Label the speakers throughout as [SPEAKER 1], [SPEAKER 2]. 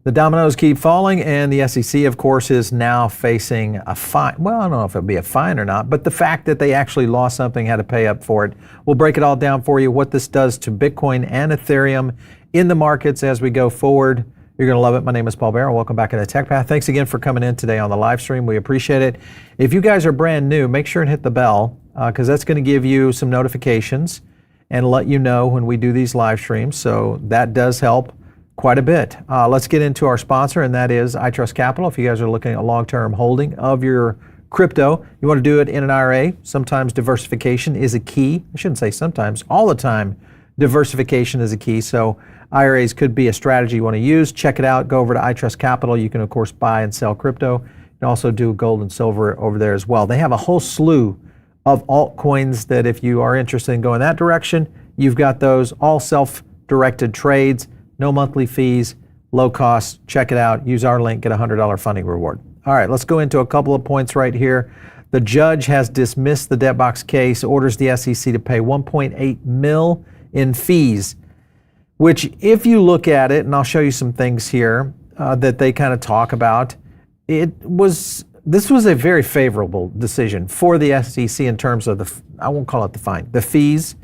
[SPEAKER 1] The dominoes keep falling, and the SEC, of course, is now facing a fine. Well, I don't know if it'll be a fine or not, but the fact that they actually lost something, had to pay up for it. We'll break it all down for you, what this does to Bitcoin and Ethereum in the markets as we go forward. You're going to love it. My name is Paul Barrow. Welcome back into Tech Path. Thanks again for coming in today on the live stream. We appreciate it. If you guys are brand new, make sure and hit the bell because that's going to give you some notifications and let you know when we do these live streams. So that does help quite a bit. Let's get into our sponsor, and that is iTrust Capital. If you guys are looking at long-term holding of your crypto, you want to do it in an IRA. Sometimes diversification is a key. I shouldn't say sometimes, all the time diversification is a key. So IRAs could be a strategy you want to use. Check it out. Go over to iTrust Capital. You can, of course, buy and sell crypto. You can also do gold and silver over there as well. They have a whole slew of altcoins that if you are interested in going that direction, you've got those all self-directed trades. No monthly fees, low cost. Check it out. Use our link, get a $100 funding reward. All right, let's go into a couple of points right here. The judge has dismissed the debt box case, orders the SEC to pay $1.8 million in fees, which if you look at it, and I'll show you some things here that they kind of talk about, this was a very favorable decision for the SEC in terms of I won't call it the fine, the fees.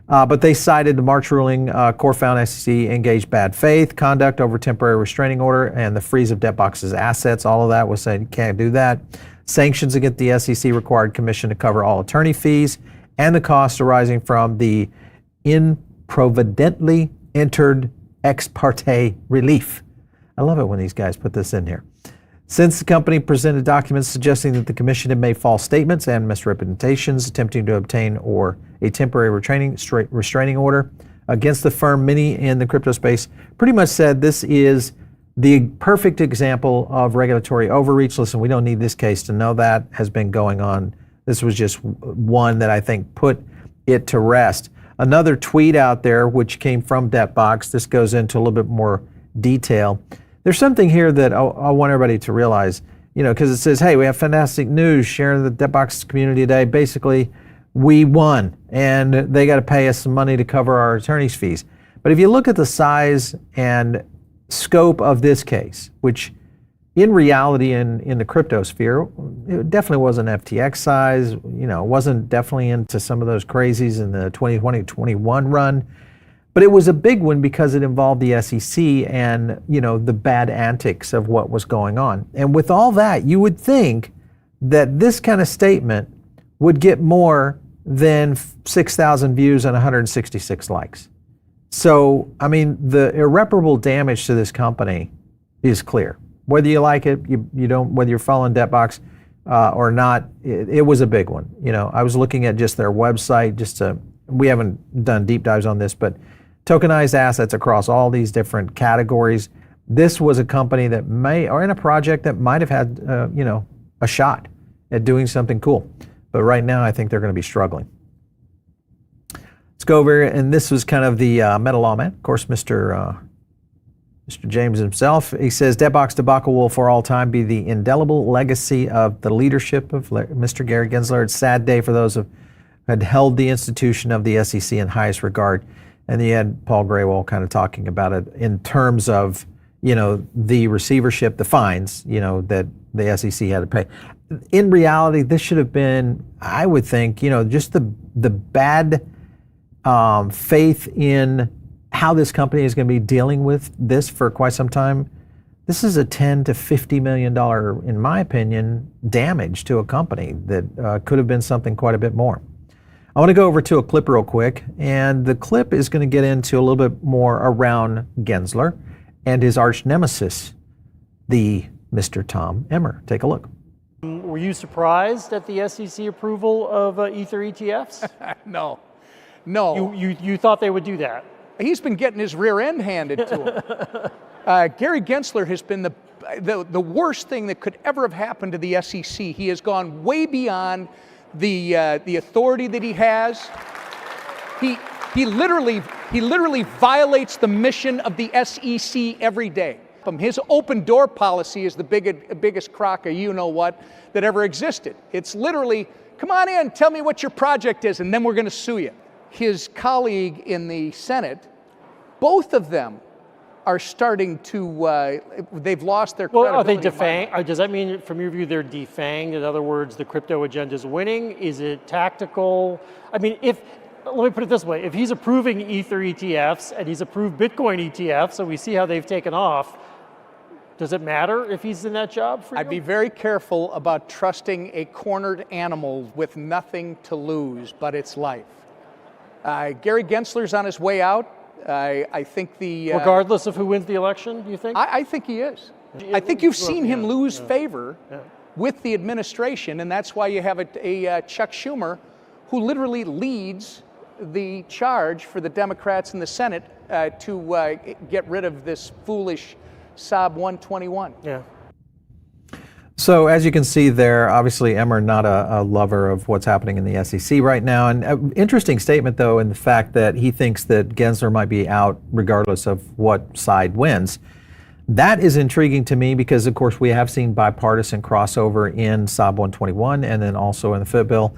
[SPEAKER 1] But they cited the March ruling, core found SEC engaged bad faith, conduct over temporary restraining order, and the freeze of debt box's assets. All of that was saying you can't do that. Sanctions against the SEC required commission to cover all attorney fees and the costs arising from the improvidently entered ex parte relief. I love it when these guys put this in here. Since the company presented documents suggesting that the commission had made false statements and misrepresentations attempting to obtain or a temporary restraining order against the firm, many in the crypto space pretty much said this is the perfect example of regulatory overreach. Listen, we don't need this case to know that has been going on. This was just one that I think put it to rest. Another tweet out there, which came from DebtBox, this goes into a little bit more detail. There's something here that I want everybody to realize, because it says, hey, we have fantastic news sharing the DebtBox community today. Basically, we won, and they got to pay us some money to cover our attorney's fees. But if you look at the size and scope of this case, which in reality in the crypto sphere, it definitely wasn't FTX size, it wasn't definitely into some of those crazies in the 2020-21 run. But it was a big one because it involved the SEC and, the bad antics of what was going on. And with all that, you would think that this kind of statement would get more than 6,000 views and 166 likes. So, the irreparable damage to this company is clear. Whether you like it, you don't, whether you're following DebtBox or not, it was a big one. I was looking at just their website, we haven't done deep dives on this, but tokenized assets across all these different categories. This was a company that or in a project that might have had, a shot at doing something cool. But right now, I think they're going to be struggling. Let's go over here, and this was kind of the meta lawman, of course, Mr. James himself. He says, DebtBox debacle will for all time be the indelible legacy of the leadership of Mr. Gary Gensler. It's a sad day for those who had held the institution of the SEC in highest regard. And you had Paul Grayscale kind of talking about it in terms of, the receivership, the fines, that the SEC had to pay. In reality, this should have been, I would think, just the bad faith in how this company is going to be dealing with this for quite some time. This is a $10 to $50 million, in my opinion, damage to a company that could have been something quite a bit more. I want to go over to a clip real quick, and the clip is going to get into a little bit more around Gensler and his arch nemesis, the Mr. Tom Emmer. Take a look.
[SPEAKER 2] Were you surprised at the SEC approval of Ether ETFs?
[SPEAKER 3] No.
[SPEAKER 2] You thought they would do that?
[SPEAKER 3] He's been getting his rear end handed to him. Gary Gensler has been the worst thing that could ever have happened to the SEC. He has gone way beyond the authority that he has. He literally violates the mission of the SEC every day. His open door policy is the biggest crock of you-know-what that ever existed. It's literally, come on in, tell me what your project is, and then we're going to sue you. His colleague in the Senate, both of them are starting to, they've lost their
[SPEAKER 2] Well,
[SPEAKER 3] credibility.
[SPEAKER 2] are they defanged? Does that mean, from your view, they're defanged? In other words, the crypto agenda is winning? Is it tactical? I mean, let me put it this way. If he's approving Ether ETFs and he's approved Bitcoin ETFs, so we see how they've taken off, does it matter if he's in that job for you?
[SPEAKER 3] I'd be very careful about trusting a cornered animal with nothing to lose but its life. Gary Gensler's on his way out. I think
[SPEAKER 2] regardless of who wins the election, do you think?
[SPEAKER 3] I think he is. I think you've seen him lose favor with the administration, and that's why you have a Chuck Schumer who literally leads the charge for the Democrats in the Senate to get rid of this foolish Sob 121.
[SPEAKER 2] Yeah.
[SPEAKER 1] So as you can see there, obviously Emmer not a lover of what's happening in the SEC right now. And an interesting statement, though, in the fact that he thinks that Gensler might be out regardless of what side wins. That is intriguing to me because, of course, we have seen bipartisan crossover in Sob 121 and then also in the FIT bill,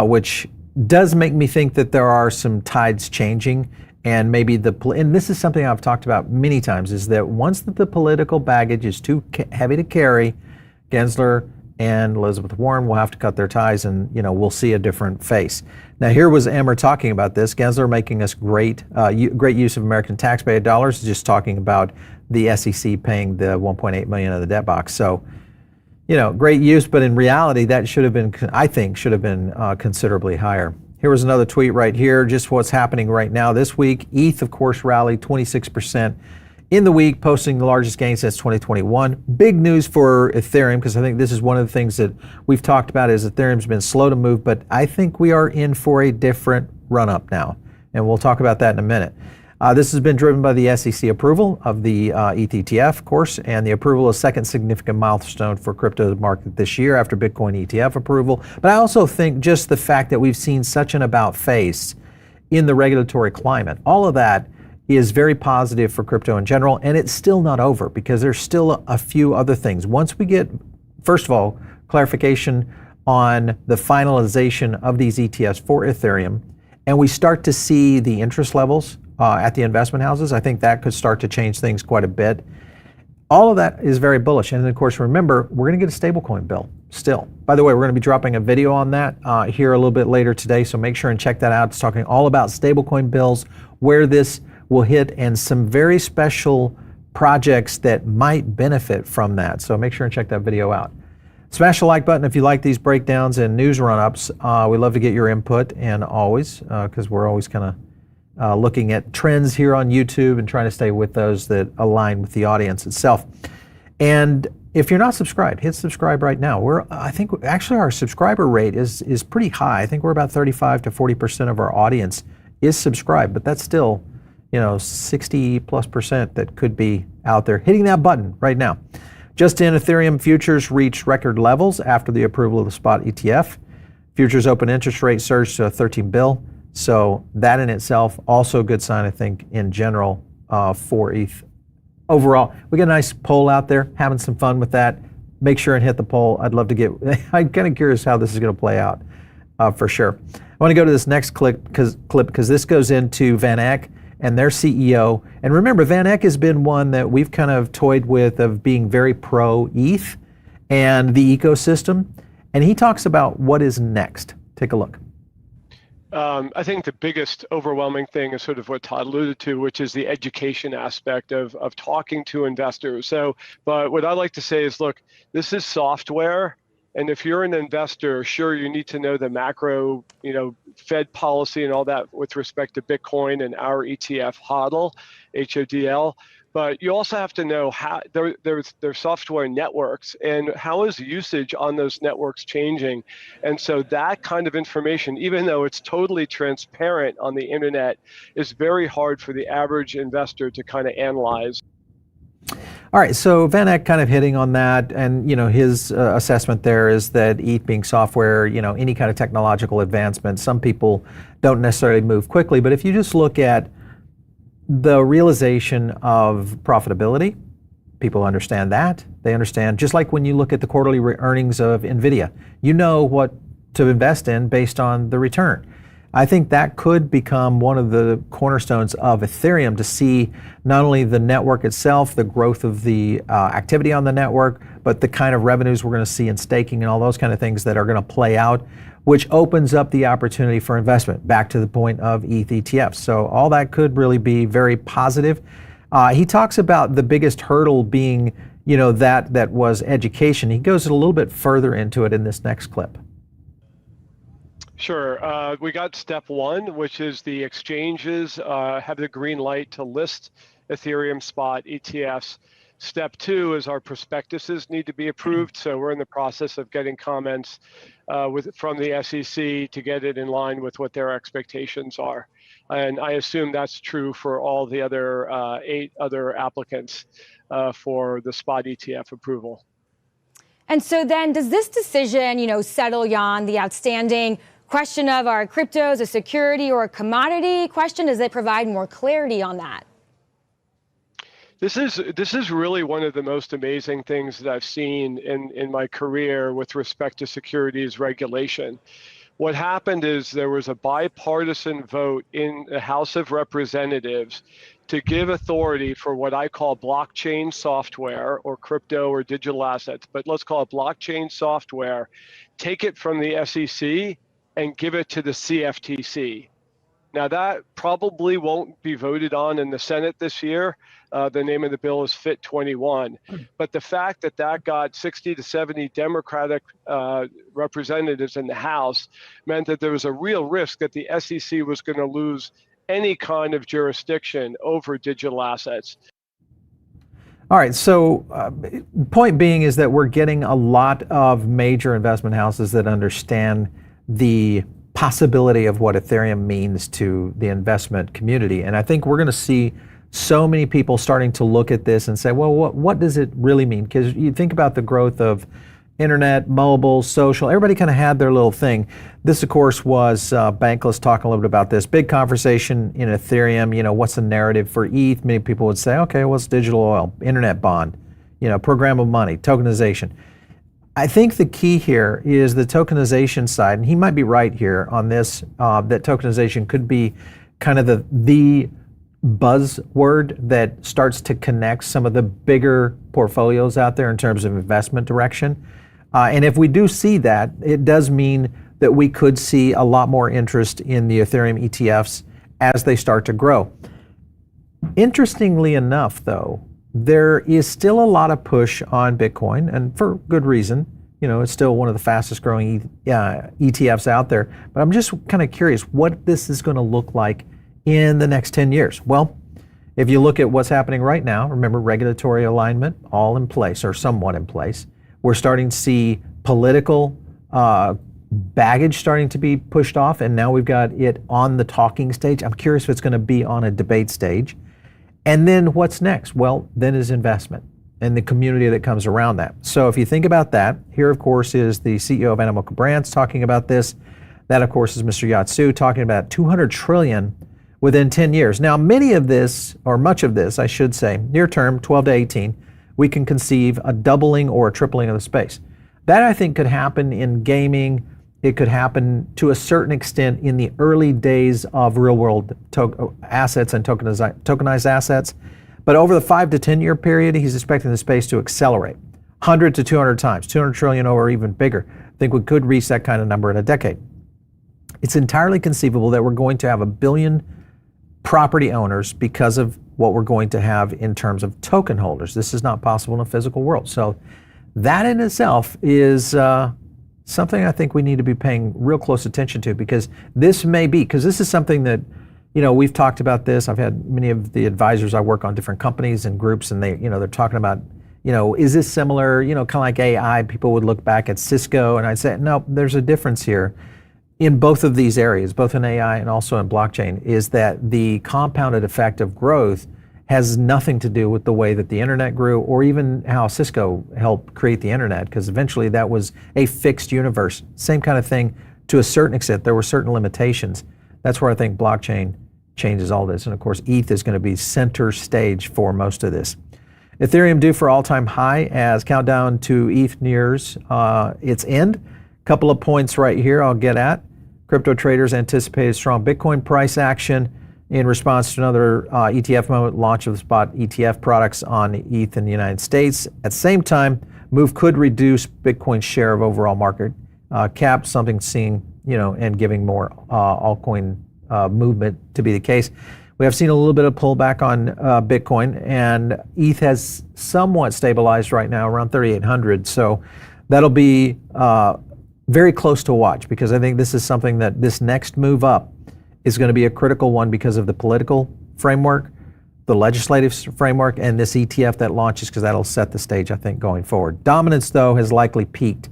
[SPEAKER 1] which does make me think that there are some tides changing. And maybe and this is something I've talked about many times, is that once the political baggage is too heavy to carry, Gensler and Elizabeth Warren will have to cut their ties, and we'll see a different face. Now, here was Emmer talking about this. Gensler making us great use of American taxpayer dollars, just talking about the SEC paying the $1.8 million of the debt box. So, great use, but in reality, that should have been, I think, considerably higher. Here was another tweet right here, just what's happening right now this week. ETH, of course, rallied 26% in the week, posting the largest gain since 2021. Big news for Ethereum, because I think this is one of the things that we've talked about, is Ethereum's been slow to move, but I think we are in for a different run-up now, and we'll talk about that in a minute. This has been driven by the SEC approval of the ETH ETF, of course, and the approval is a second significant milestone for crypto market this year after Bitcoin ETF approval. But I also think just the fact that we've seen such an about-face in the regulatory climate, all of that is very positive for crypto in general, and it's still not over because there's still a few other things. Once we get, first of all, clarification on the finalization of these ETFs for Ethereum, and we start to see the interest levels at the investment houses, I think that could start to change things quite a bit. All of that is very bullish. And of course, remember, we're going to get a stablecoin bill still. By the way, we're going to be dropping a video on that here a little bit later today, so make sure and check that out. It's talking all about stablecoin bills, where this will hit, and some very special projects that might benefit from that. So make sure and check that video out. Smash the like button if you like these breakdowns and news run-ups. We love to get your input, and always, because we're always kind of looking at trends here on YouTube and trying to stay with those that align with the audience itself. And if you're not subscribed, hit subscribe right now. I think actually our subscriber rate is pretty high. I think we're about 35 to 40% of our audience is subscribed, but that's still 60+% that could be out there hitting that button right now. Just in, Ethereum futures reached record levels after the approval of the spot ETF. Futures open interest rate surged to a 13 bill. So that in itself, also a good sign, I think, in general for ETH. Overall, we got a nice poll out there, having some fun with that. Make sure and hit the poll. I'd love to I'm kind of curious how this is going to play out for sure. I want to go to this next clip because this goes into VanEck and their CEO. And remember, VanEck has been one that we've kind of toyed with of being very pro-ETH and the ecosystem. And he talks about what is next. Take a look.
[SPEAKER 4] I think the biggest overwhelming thing is sort of what Todd alluded to, which is the education aspect of talking to investors. But what I like to say is, look, this is software. And if you're an investor, sure, you need to know the macro, Fed policy and all that with respect to Bitcoin and our ETF HODL, HODL. But you also have to know how there's software networks and how is usage on those networks changing. And so that kind of information, even though it's totally transparent on the internet, is very hard for the average investor to kind of analyze.
[SPEAKER 1] All right, so VanEck kind of hitting on that, and his assessment there is that ETH being software, any kind of technological advancement, some people don't necessarily move quickly, but if you just look at the realization of profitability, people understand that. They understand, just like when you look at the quarterly earnings of NVIDIA, you know what to invest in based on the return. I think that could become one of the cornerstones of Ethereum, to see not only the network itself, the growth of the activity on the network, but the kind of revenues we're going to see in staking and all those kind of things that are going to play out, which opens up the opportunity for investment, back to the point of ETH ETFs. So all that could really be very positive. He talks about the biggest hurdle being, that was education. He goes a little bit further into it in this next clip.
[SPEAKER 4] Sure. We got step one, which is the exchanges have the green light to list Ethereum spot ETFs. Step two is our prospectuses need to be approved. So we're in the process of getting comments from the SEC to get it in line with what their expectations are. And I assume that's true for all the other 8 other applicants for the spot ETF approval.
[SPEAKER 5] And so then does this decision, settle, Jan, the outstanding question of are cryptos a security or a commodity question? Does it provide more clarity on that?
[SPEAKER 4] This is really one of the most amazing things that I've seen in my career with respect to securities regulation. What happened is there was a bipartisan vote in the House of Representatives to give authority for what I call blockchain software or crypto or digital assets, but let's call it blockchain software, take it from the SEC and give it to the CFTC. Now that probably won't be voted on in the Senate this year. The name of the bill is Fit 21. But the fact that that got 60 to 70 Democratic representatives in the House meant that there was a real risk that the SEC was going to lose any kind of jurisdiction over digital assets.
[SPEAKER 1] All right, so point being is that we're getting a lot of major investment houses that understand the possibility of what Ethereum means to the investment community. And I think we're going to see so many people starting to look at this and say, well, what does it really mean? Because you think about the growth of internet, mobile, social, everybody kind of had their little thing. This, of course, was Bankless talking a little bit about this. Big conversation in Ethereum, what's the narrative for ETH? Many people would say, okay, what's digital oil, internet bond, programmable money, tokenization. I think the key here is the tokenization side, and he might be right here on this, that tokenization could be kind of the buzzword that starts to connect some of the bigger portfolios out there in terms of investment direction. And if we do see that, it does mean that we could see a lot more interest in the Ethereum ETFs as they start to grow. Interestingly enough, though, there is still a lot of push on Bitcoin, and for good reason. It's still one of the fastest growing ETFs out there. But I'm just kind of curious what this is going to look like in the next 10 years. Well, if you look at what's happening right now, remember regulatory alignment, all in place or somewhat in place. We're starting to see political baggage starting to be pushed off, and now we've got it on the talking stage. I'm curious if it's going to be on a debate stage. And then what's next? Well, then is investment and the community that comes around that. So if you think about that, here of course is the CEO of Animoca Brands talking about this. That of course is Mr. Yatsu talking about 200 trillion within 10 years. Now many of this, or much of this I should say, near term, 12 to 18, we can conceive a doubling or a tripling of the space. That I think could happen in gaming. It could happen to a certain extent in the early days of real world assets and tokenized assets. But over the 5 to 10 year period, he's expecting the space to accelerate 100 to 200 times, 200 trillion or even bigger. I think we could reach that kind of number in a decade. It's entirely conceivable that we're going to have 1 billion property owners because of what we're going to have in terms of token holders. This is not possible in a physical world. So that in itself is something I think we need to be paying real close attention to, because this is something that, we've talked about this. I've had many of the advisors I work on different companies and groups, and they're talking about, is this similar, kind of like AI? People would look back at Cisco, and I'd say, no, there's a difference here in both of these areas, both in AI and also in blockchain, is that the compounded effect of growth has nothing to do with the way that the internet grew or even how Cisco helped create the internet, because eventually that was a fixed universe. Same kind of thing to a certain extent. There were certain limitations. That's where I think blockchain changes all this. And of course, ETH is going to be center stage for most of this. Ethereum due for all-time high as countdown to ETH nears its end. Couple of points right here I'll get at. Crypto traders anticipated strong Bitcoin price action in response to another ETF moment, launch of the spot ETF products on ETH in the United States. At the same time, move could reduce Bitcoin's share of overall market cap, something seeing, and giving more altcoin movement to be the case. We have seen a little bit of pullback on Bitcoin, and ETH has somewhat stabilized right now around 3,800. So that'll be very close to watch, because I think this is something that this next move up is going to be a critical one because of the political framework, the legislative framework, and this ETF that launches, because that'll set the stage, I think, going forward. Dominance, though, has likely peaked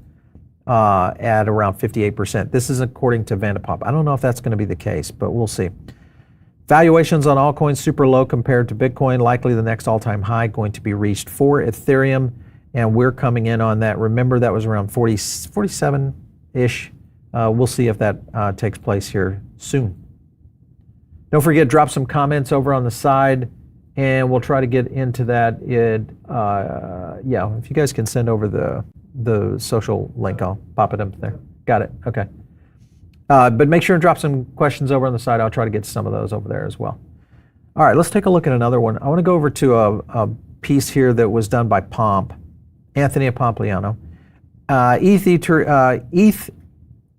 [SPEAKER 1] at around 58%. This is according to VanEck. I don't know if that's going to be the case, but we'll see. Valuations on altcoins super low compared to Bitcoin. Likely the next all-time high going to be reached for Ethereum, and we're coming in on that. Remember, that was around 47-ish. We'll see if that takes place here soon. Don't forget, drop some comments over on the side, and we'll try to get into that. If you guys can send over the social link, I'll pop it up there. Got it, okay. But make sure and drop some questions over on the side. I'll try to get some of those over there as well. All right, let's take a look at another one. I want to go over to a piece here that was done by Anthony Pompliano. ETH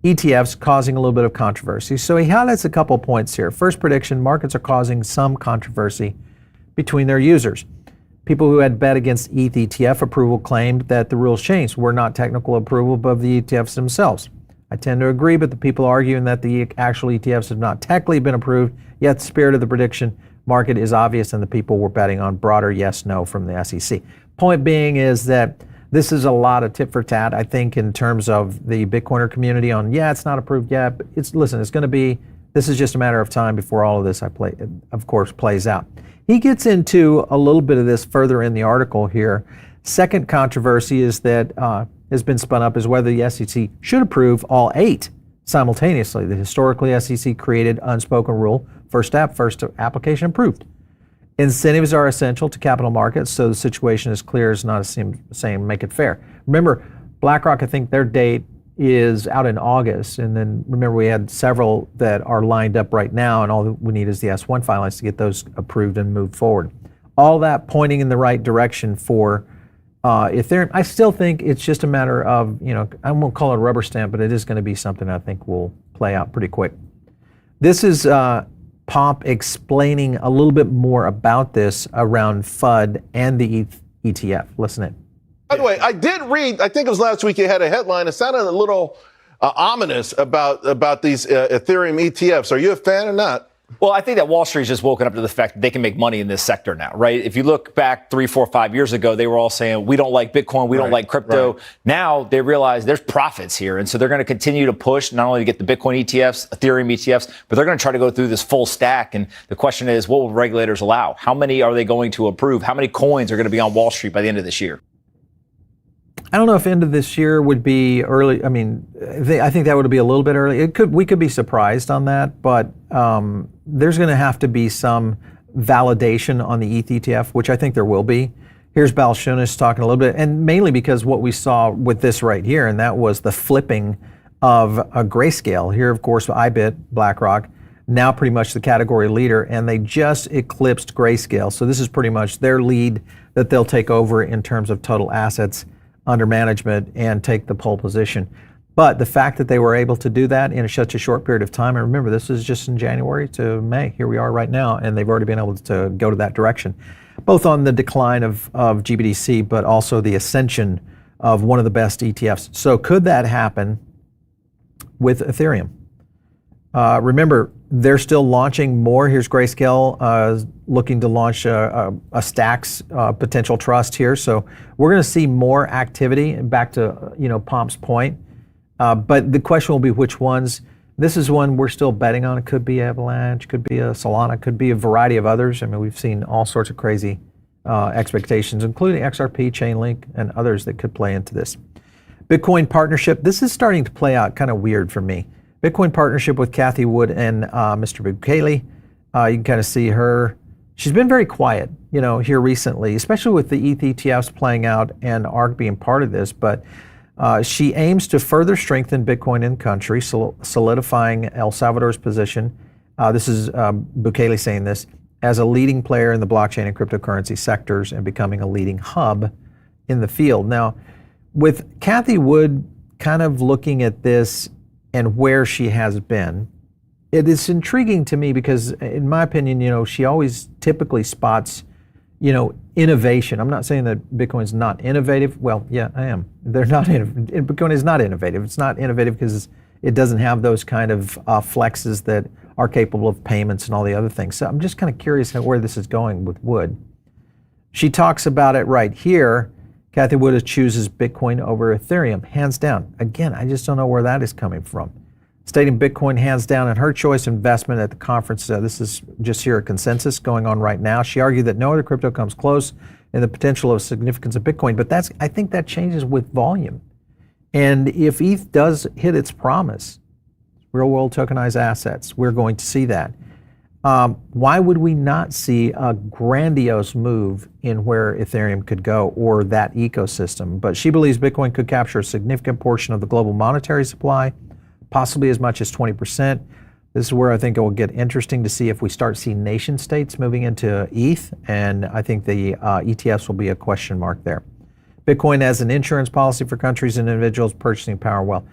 [SPEAKER 1] ETFs causing a little bit of controversy. So he highlights a couple points here. First prediction, markets are causing some controversy between their users. People who had bet against ETH ETF approval claimed that the rules changed were not technical approval of the ETFs themselves. I tend to agree, but the people arguing that the actual ETFs have not technically been approved, yet the spirit of the prediction market is obvious, and the people were betting on broader yes-no from the SEC. Point being is that this is a lot of tit for tat, I think, in terms of the Bitcoiner community on, it's not approved yet, but it's going to be, this is just a matter of time before all of this, of course, plays out. He gets into a little bit of this further in the article here. Second controversy is that has been spun up is whether the SEC should approve all 8 simultaneously. The historically SEC created unspoken rule, first step, first application approved. Incentives are essential to capital markets, so the situation is clear, is not saying make it fair. Remember, BlackRock, I think their date is out in August, and then remember we had several that are lined up right now, and all we need is the S1 filings to get those approved and move forward. All that pointing in the right direction for Ethereum. I still think it's just a matter of, I won't call it a rubber stamp, but it is going to be something I think will play out pretty quick. This is Pomp explaining a little bit more about this around FUD and the ETH ETF. Listen in.
[SPEAKER 6] By the way, I did read, I think it was last week, you had a headline. It sounded a little ominous about these Ethereum ETFs. Are you a fan or not?
[SPEAKER 7] Well, I think that Wall Street's just woken up to the fact that they can make money in this sector now, right? If you look back 3, 4, 5 years ago, they were all saying, we don't like Bitcoin, we don't like crypto. Right. Now they realize there's profits here. And so they're going to continue to push not only to get the Bitcoin ETFs, Ethereum ETFs, but they're going to try to go through this full stack. And the question is, what will regulators allow? How many are they going to approve? How many coins are going to be on Wall Street by the end of this year?
[SPEAKER 1] I don't know if end of this year would be early. I mean, I think that would be a little bit early. We could be surprised on that, but there's going to have to be some validation on the ETH ETF, which I think there will be. Here's Balchunas talking a little bit, and mainly because what we saw with this right here, and that was the flipping of a Grayscale. Here, of course, IBIT, BlackRock, now pretty much the category leader, and they just eclipsed Grayscale. So this is pretty much their lead that they'll take over in terms of total assets under management and take the pole position. But the fact that they were able to do that in such a short period of time, and remember, this is just in January to May, here we are right now, and they've already been able to go to that direction, both on the decline of GBDC, but also the ascension of one of the best ETFs. So could that happen with Ethereum? Remember, they're still launching more. Here's Grayscale looking to launch a Stacks potential trust here. So we're going to see more activity. Back to Pomp's point, but the question will be which ones. This is one we're still betting on. It could be Avalanche, could be a Solana, could be a variety of others. I mean, we've seen all sorts of crazy expectations, including XRP, Chainlink, and others that could play into this. Bitcoin partnership. This is starting to play out kind of weird for me. Bitcoin partnership with Cathie Wood and Mr. Bukele. You can kind of see her. She's been very quiet, here recently, especially with the ETH ETFs playing out and ARK being part of this. But She aims to further strengthen Bitcoin in country, solidifying El Salvador's position. This is Bukele saying this, as a leading player in the blockchain and cryptocurrency sectors and becoming a leading hub in the field. Now, with Cathie Wood kind of looking at this and where she has been, it is intriguing to me because, in my opinion, she always typically spots, innovation. I'm not saying that Bitcoin's not innovative. Well, yeah, I am. They're not. Bitcoin is not innovative. It's not innovative because it doesn't have those kind of flexes that are capable of payments and all the other things. So I'm just kind of curious where this is going with Wood. She talks about it right here. Cathie Wood chooses Bitcoin over Ethereum, hands down. Again, I just don't know where that is coming from. Stating Bitcoin hands down in her choice investment at the conference. This is just here a consensus going on right now. She argued that no other crypto comes close in the potential of significance of Bitcoin, but I think that changes with volume. And if ETH does hit its promise, real world tokenized assets, we're going to see that. Why would we not see a grandiose move in where Ethereum could go or that ecosystem? But she believes Bitcoin could capture a significant portion of the global monetary supply, possibly as much as 20%. This is where I think it will get interesting to see if we start seeing nation states moving into ETH, and I think the ETFs will be a question mark there. Bitcoin as an insurance policy for countries and individuals, purchasing power. Well,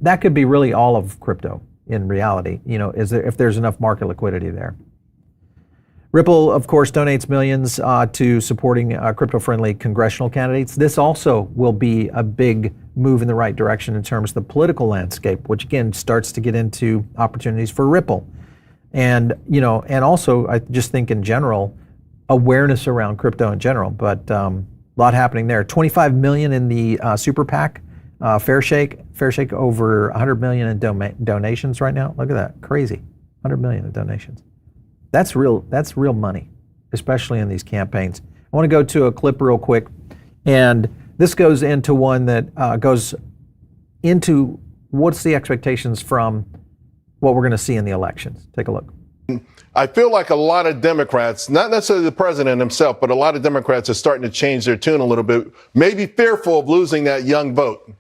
[SPEAKER 1] that could be really all of crypto in reality, if there's enough market liquidity there. Ripple, of course, donates millions to supporting crypto-friendly congressional candidates. This also will be a big move in the right direction in terms of the political landscape, which again starts to get into opportunities for Ripple. And, and also I just think in general, awareness around crypto in general, but a lot happening there. 25 million in the super PAC, Fair Shake over 100 million in donations right now. Look at that, crazy, 100 million in donations. That's real money, especially in these campaigns. I want to go to a clip real quick, and this goes into one that goes into what's the expectations from what we're going to see in the elections. Take a look.
[SPEAKER 6] I feel like a lot of Democrats, not necessarily the president himself, but a lot of Democrats are starting to change their tune a little bit, maybe fearful of losing that young vote.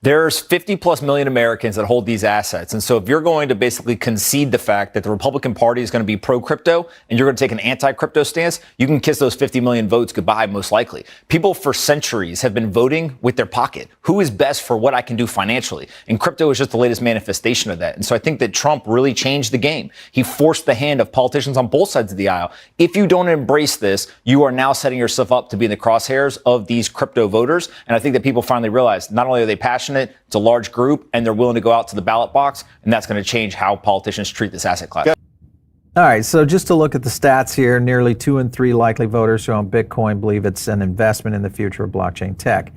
[SPEAKER 7] There's 50 plus million Americans that hold these assets. And so if you're going to basically concede the fact that the Republican Party is going to be pro-crypto and you're going to take an anti-crypto stance, you can kiss those 50 million votes goodbye, most likely. People for centuries have been voting with their pocket. Who is best for what I can do financially? And crypto is just the latest manifestation of that. And so I think that Trump really changed the game. He forced the hand of politicians on both sides of the aisle. If you don't embrace this, you are now setting yourself up to be in the crosshairs of these crypto voters. And I think that people finally realize not only are they passionate, it's a large group, and they're willing to go out to the ballot box, and that's going to change how politicians treat this asset class.
[SPEAKER 1] All right, so just to look at the stats here, nearly 2 in 3 likely voters who own Bitcoin believe it's an investment in the future of blockchain tech.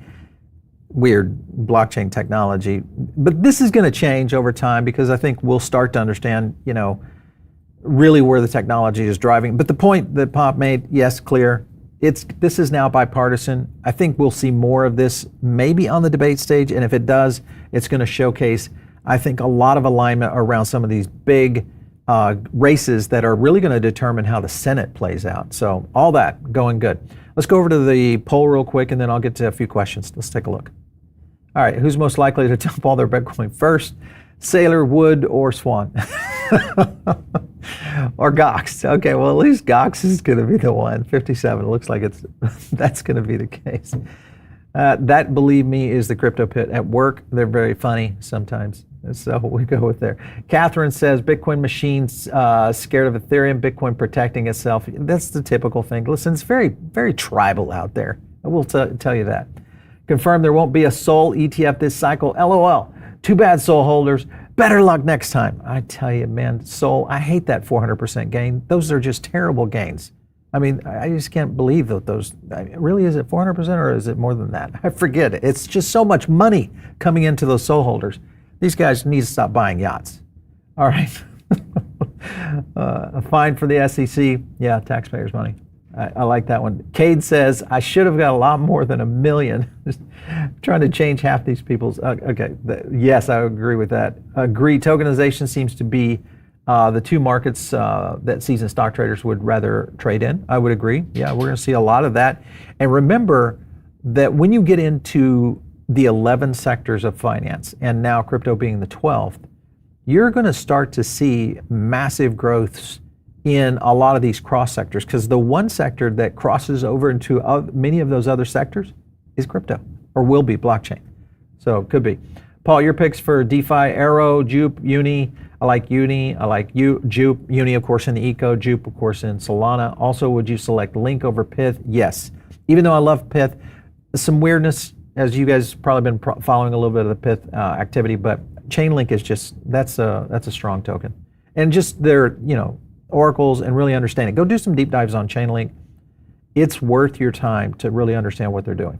[SPEAKER 1] Weird blockchain technology, but this is going to change over time because I think we'll start to understand, really where the technology is driving. But the point that Pop made, yes, clear. This is now bipartisan. I think we'll see more of this maybe on the debate stage, and if it does, it's going to showcase, I think, a lot of alignment around some of these big races that are really going to determine how the Senate plays out. So all that going good. Let's go over to the poll real quick, and then I'll get to a few questions. Let's take a look. All right, who's most likely to dump all their Bitcoin first? Sailor, Wood, or Swan? Or Gox. Okay, well, at least Gox is going to be the one. 57. It looks like that's going to be the case. That, believe me, is the crypto pit at work. They're very funny sometimes. So we go with there. Catherine says Bitcoin machines scared of Ethereum, Bitcoin protecting itself. That's the typical thing. Listen, it's very, very tribal out there. I will tell you that. Confirm there won't be a Sol ETF this cycle. LOL. Too bad, Sol holders. Better luck next time. I tell you, man, Sol, I hate that 400% gain. Those are just terrible gains. I mean, I just can't believe that those, really, is it 400% or is it more than that? I forget it. It's just so much money coming into those Sol holders. These guys need to stop buying yachts. All right. A fine for the SEC. Yeah, taxpayers' money. I like that one. Cade says, I should have got a lot more than $1 million. Trying to change half these people's. Okay, yes, I agree with that. Agree, tokenization seems to be the two markets that seasoned stock traders would rather trade in. I would agree. Yeah, we're going to see a lot of that. And remember that when you get into the 11 sectors of finance, and now crypto being the 12th, you're going to start to see massive growths in a lot of these cross sectors, because the one sector that crosses over into many of those other sectors is crypto, or will be blockchain. So it could be. Paul, your picks for DeFi: Arrow, Jupe, Uni. I like Uni. I like Jupe. Uni, of course, in the Eco. Jupe, of course, in Solana. Also, would you select Link over Pyth? Yes. Even though I love Pyth, some weirdness, as you guys probably been following a little bit of the Pyth activity, but Chainlink is just, that's a strong token. And just their, oracles, and really understand it. Go do some deep dives on Chainlink. It's worth your time to really understand what they're doing.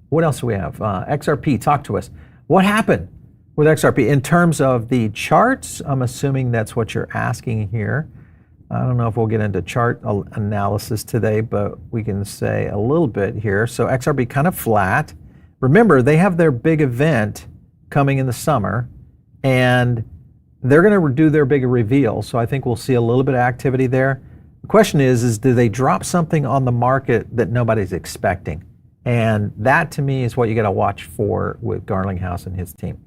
[SPEAKER 1] What else do we have? XRP, talk to us. What happened with XRP in terms of the charts? I'm assuming that's what you're asking here. I don't know if we'll get into chart analysis today, but we can say a little bit here. So XRP kind of flat. Remember, they have their big event coming in the summer, and they're going to do their big reveal. So I think we'll see a little bit of activity there. The question is do they drop something on the market that nobody's expecting? And that, to me, is what you got to watch for with Garlinghouse and his team.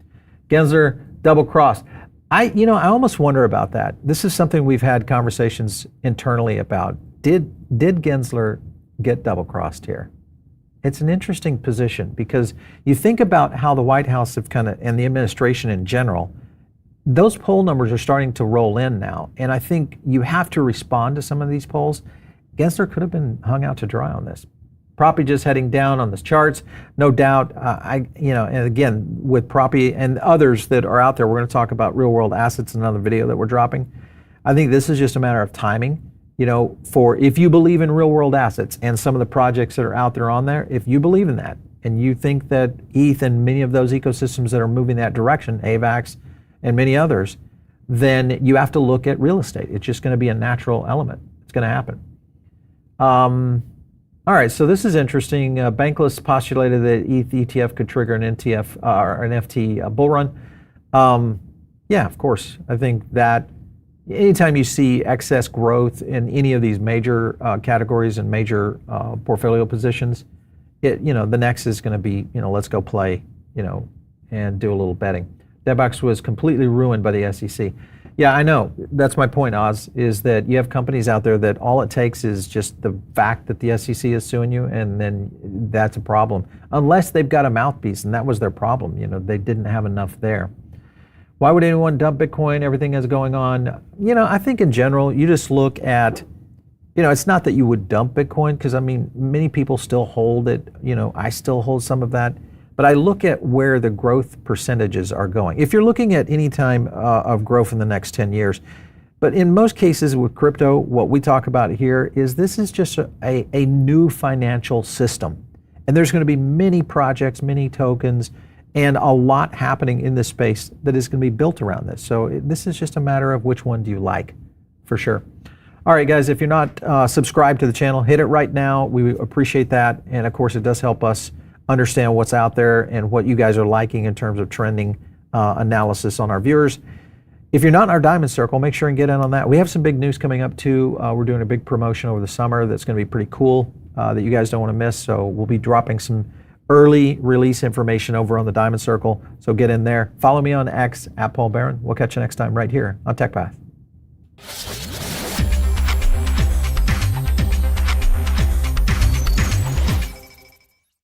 [SPEAKER 1] Gensler, double cross. I almost wonder about that. This is something we've had conversations internally about. Did Gensler get double crossed here? It's an interesting position, because you think about how the White House have and the administration in general, those poll numbers are starting to roll in now. And I think you have to respond to some of these polls. Gensler could have been hung out to dry on this. Proppy just heading down on the charts, no doubt. And again, with Proppy and others that are out there, we're going to talk about real world assets in another video that we're dropping. I think this is just a matter of timing. For if you believe in real world assets and some of the projects that are out there on there, if you believe in that and you think that ETH and many of those ecosystems that are moving that direction, AVAX and many others, then you have to look at real estate. It's just going to be a natural element. It's going to happen. All right, so this is interesting. Bankless postulated that ETH ETF could trigger an NTF or an FT bull run. Yeah, of course. I think that anytime you see excess growth in any of these major categories and major portfolio positions, the next is going to be, let's go play, and do a little betting. Deadbox was completely ruined by the SEC. Yeah, I know. That's my point, Oz, is that you have companies out there that all it takes is just the fact that the SEC is suing you, and then that's a problem. Unless they've got a mouthpiece, and that was their problem. They didn't have enough there. Why would anyone dump Bitcoin? Everything is going on. I think in general, you just look at, it's not that you would dump Bitcoin, because many people still hold it. I still hold some of that. But I look at where the growth percentages are going. If you're looking at any time of growth in the next 10 years, but in most cases with crypto, what we talk about here is this is just a new financial system. And there's going to be many projects, many tokens, and a lot happening in this space that is going to be built around this. So this is just a matter of which one do you like, for sure. All right, guys, if you're not subscribed to the channel, hit it right now. We appreciate that. And of course, it does help us understand what's out there and what you guys are liking in terms of trending analysis on our viewers. If you're not in our Diamond Circle, make sure and get in on that. We have some big news coming up too. We're doing a big promotion over the summer that's going to be pretty cool that you guys don't want to miss. So we'll be dropping some early release information over on the Diamond Circle. So get in there. Follow me on X @PaulBaron. We'll catch you next time right here on TechPath.